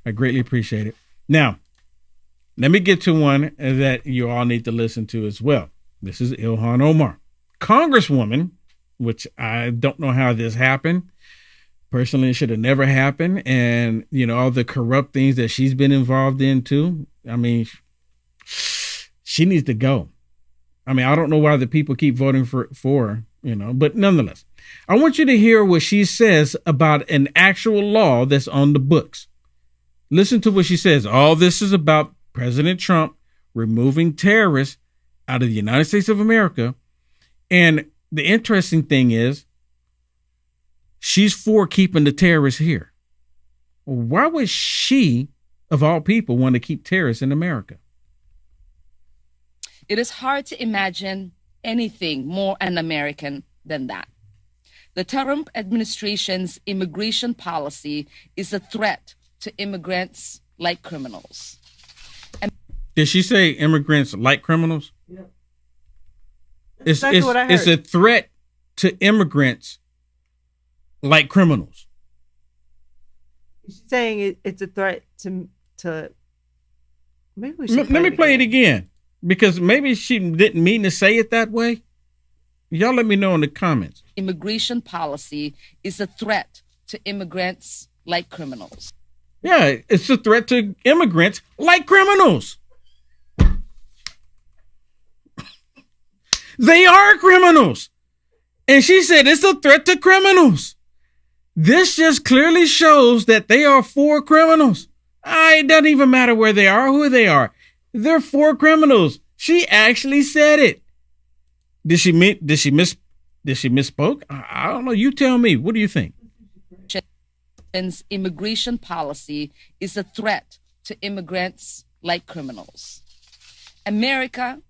I greatly appreciate it. Now, let me get to one that you all need to listen to as well. This is Ilhan Omar, Congresswoman, which I don't know how this happened. Personally, it should have never happened. And, you know, all the corrupt things that she's been involved in too. I mean, she needs to go. I mean, I don't know why the people keep voting for her, you know, but nonetheless, I want you to hear what she says about an actual law that's on the books. Listen to what she says. All this is about President Trump removing terrorists out of the United States of America. And the interesting thing is, she's for keeping the terrorists here. Why would she, of all people, want to keep terrorists in America? It is hard to imagine anything more un-American than that. The Trump administration's immigration policy is a threat to immigrants like criminals. Did she say immigrants like criminals? Yeah. It's a threat to immigrants like criminals. She's saying it's a threat to maybe we should Let me play it again, because maybe she didn't mean to say it that way. Y'all let me know in the comments. Immigration policy is a threat to immigrants like criminals. Yeah, it's a threat to immigrants like criminals. They are criminals. And she said it's a threat to criminals. This just clearly shows that they are for criminals. It doesn't even matter where they are, who they are. They're for criminals. She actually said it. Did she misspoke? I don't know. You tell me. What do you think? Immigration policy is a threat to immigrants like criminals. America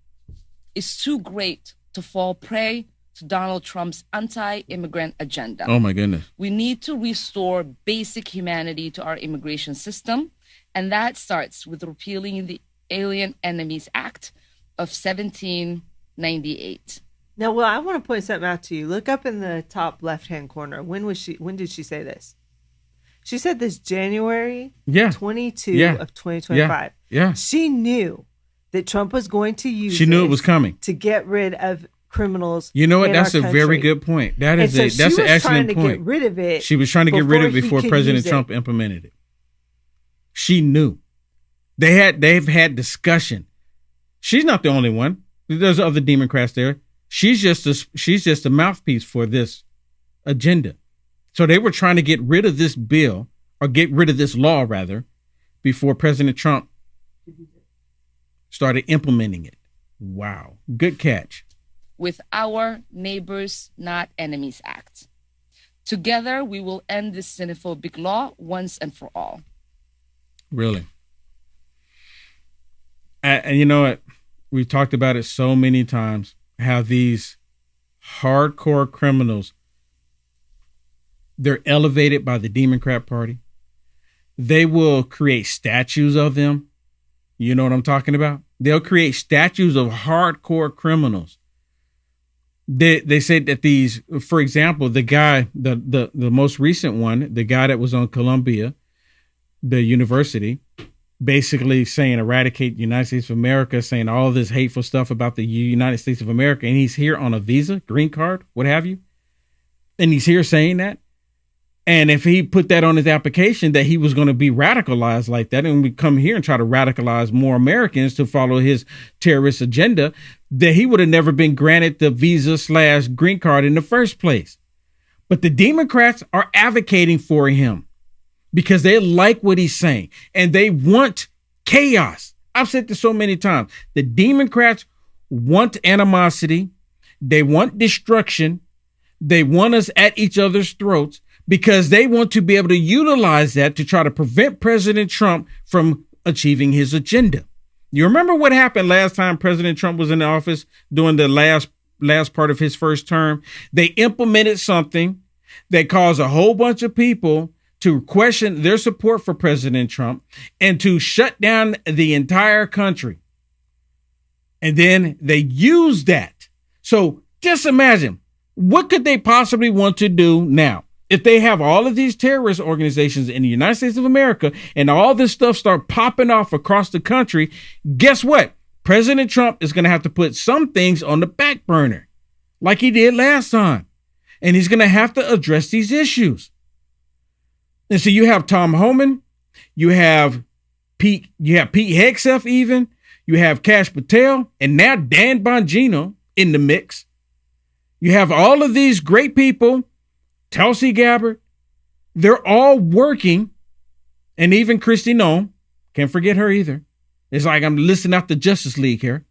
is too great to fall prey to Donald Trump's anti-immigrant agenda. Oh, my goodness. We need to restore basic humanity to our immigration system, and that starts with repealing the Alien Enemies Act of 1798. Now, well, I want to point something out to you. Look up in the top left-hand corner. When did she say this? She said this January 22 of 2025. Yeah. She knew that Trump was going to use She knew it was coming to get rid of criminals. You know what? That's a country. very good point. That's an excellent point. Get rid of it. She was trying to get rid of it before President Trump implemented it. She knew. They've had discussion. She's not the only one. There's other Democrats there. She's just a mouthpiece for this agenda. So they were trying to get rid of this bill, or get rid of this law rather, before President Trump started implementing it. Wow. Good catch. With our Neighbors Not Enemies Act. Together, we will end this xenophobic law once and for all. Really? And you know what? We've talked about it so many times, how these hardcore criminals, they're elevated by the Democrat Party. They will create statues of them. You know what I'm talking about? They'll create statues of hardcore criminals. They say that these, for example, the guy, the most recent one, the guy that was on Columbia, the university, basically saying eradicate the United States of America, saying all this hateful stuff about the United States of America. And he's here on a visa, green card, what have you. And he's here saying that. And if he put that on his application that he was going to be radicalized like that, and we come here and try to radicalize more Americans to follow his terrorist agenda, that he would have never been granted the visa/green card in the first place. But the Democrats are advocating for him because they like what he's saying and they want chaos. I've said this so many times. The Democrats want animosity. They want destruction. They want us at each other's throats, because they want to be able to utilize that to try to prevent President Trump from achieving his agenda. You remember what happened last time President Trump was in the office during the last part of his first term? They implemented something that caused a whole bunch of people to question their support for President Trump and to shut down the entire country. And then they use that. So just imagine, what could they possibly want to do now? If they have all of these terrorist organizations in the United States of America and all this stuff start popping off across the country, guess what? President Trump is going to have to put some things on the back burner like he did last time. And he's going to have to address these issues. And so you have Tom Homan, you have Pete Hegseth even, you have Kash Patel, and now Dan Bongino in the mix. You have all of these great people, Tulsi Gabbard, they're all working, and even Kristi Noem, can't forget her either. It's like I'm listing out the Justice League here.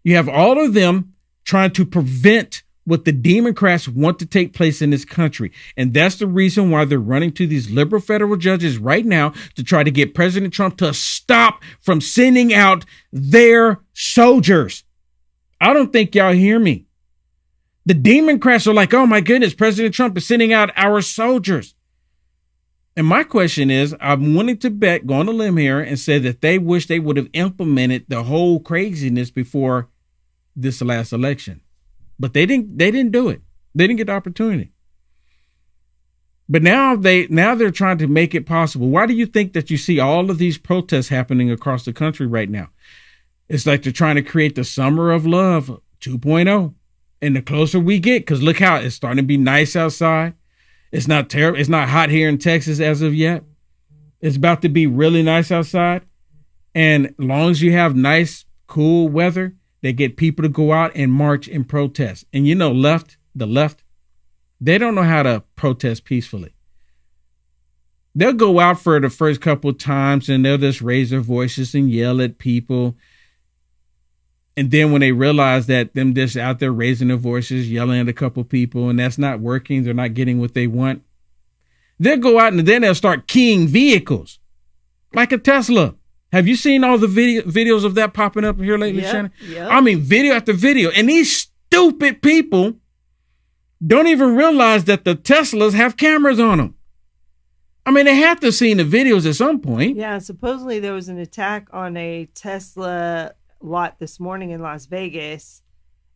You have all of them trying to prevent what the Democrats want to take place in this country. And that's the reason why they're running to these liberal federal judges right now to try to get President Trump to stop from sending out their soldiers. I don't think y'all hear me. The Democrats are like, oh my goodness, President Trump is sending out our soldiers. And my question is, I'm willing to bet, go on a limb here and say that they wish they would have implemented the whole craziness before this last election. But they didn't do it. They didn't get the opportunity. But now they're trying to make it possible. Why do you think that you see all of these protests happening across the country right now? It's like they're trying to create the summer of love 2.0. And the closer we get, because look how it's starting to be nice outside. It's not terrible. It's not hot here in Texas as of yet. It's about to be really nice outside. And as long as you have nice, cool weather, they get people to go out and march and protest. And you know, the left, they don't know how to protest peacefully. They'll go out for the first couple of times and they'll just raise their voices and yell at people. And then when they realize that them just out there raising their voices, yelling at a couple of people, and that's not working, they're not getting what they want, they'll go out and then they'll start keying vehicles like a Tesla. Have you seen all the videos of that popping up here lately, Shannon? Yep. I mean, video after video. And these stupid people don't even realize that the Teslas have cameras on them. I mean, they have to have seen the videos at some point. Yeah, supposedly there was an attack on a Tesla lot this morning in Las Vegas.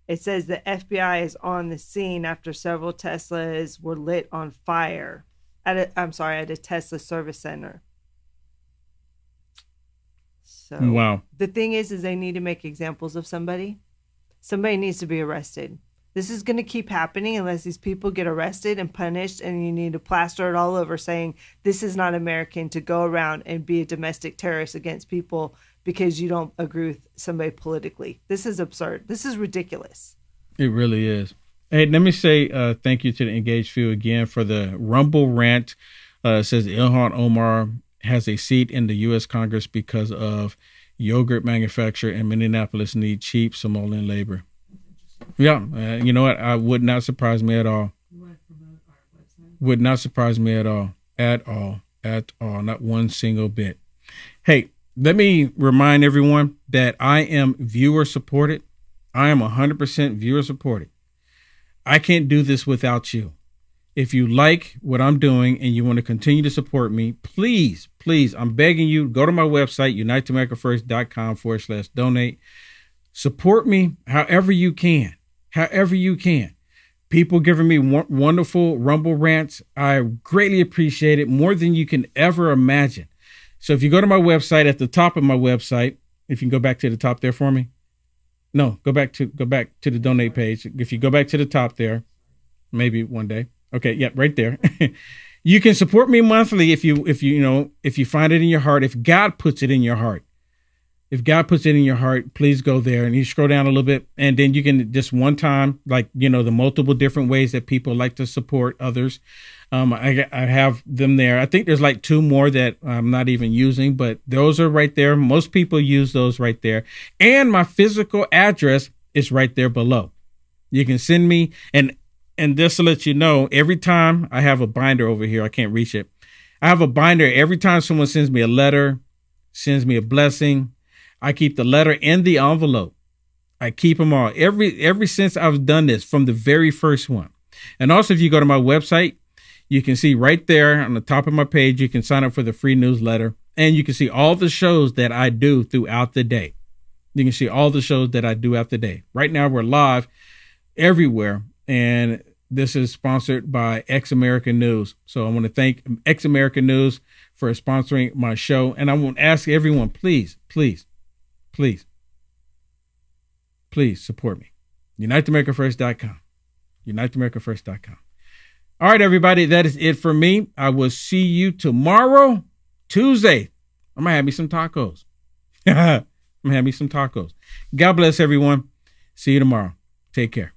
It says the FBI is on the scene after several Teslas were lit on fire at a Tesla service center. So wow. The thing is they need to make examples of somebody. Somebody needs to be arrested. This is going to keep happening unless these people get arrested and punished, and you need to plaster it all over saying this is not American to go around and be a domestic terrorist against people because you don't agree with somebody politically. This is absurd. This is ridiculous. It really is. Hey, let me say thank you to the Engaged Few again for the Rumble rant. It says Ilhan Omar has a seat in the U.S. Congress because of yogurt manufacturer in Minneapolis need cheap Somalian labor. Yeah, you know what? I would not surprise me at all. Would not surprise me at all. At all. Not one single bit. Hey, let me remind everyone that I am viewer supported. I am 100% viewer supported. I can't do this without you. If you like what I'm doing and you want to continue to support me, please, I'm begging you, go to my website, uniteamericafirst.com/donate. Support me however you can. People giving me wonderful Rumble rants. I greatly appreciate it, more than you can ever imagine. So if you go to my website, at the top of my website, if you can go back to the top there for me. No, go back to the donate page. If you go back to the top there, maybe one day. Okay, yeah, right there. You can support me monthly if you find it in your heart, if God puts it in your heart. If God puts it in your heart, please go there and you scroll down a little bit, and then you can just one time, like, the multiple different ways that people like to support others. I have them there. I think there's like 2 more that I'm not even using, but those are right there. Most people use those right there. And my physical address is right there below. You can send me, and just to let you know, every time I have a binder over here, I can't reach it. I have a binder every time someone sends me a letter, sends me a blessing. I keep the letter and the envelope. I keep them all. Ever since I've done this, from the very first one. And also, if you go to my website, You can see right there on the top of my page, you can sign up for the free newsletter, and you can see all the shows that I do throughout the day. You can see all the shows that I do throughout the day. Right now, we're live everywhere, and this is sponsored by Ex American News. So I want to thank Ex American News for sponsoring my show, and I want to ask everyone, please support me. UniteAmericaFirst.com. UniteAmericaFirst.com. All right, everybody, that is it for me. I will see you tomorrow, Tuesday. I'm going to have me some tacos. I'm going to have me some tacos. God bless everyone. See you tomorrow. Take care.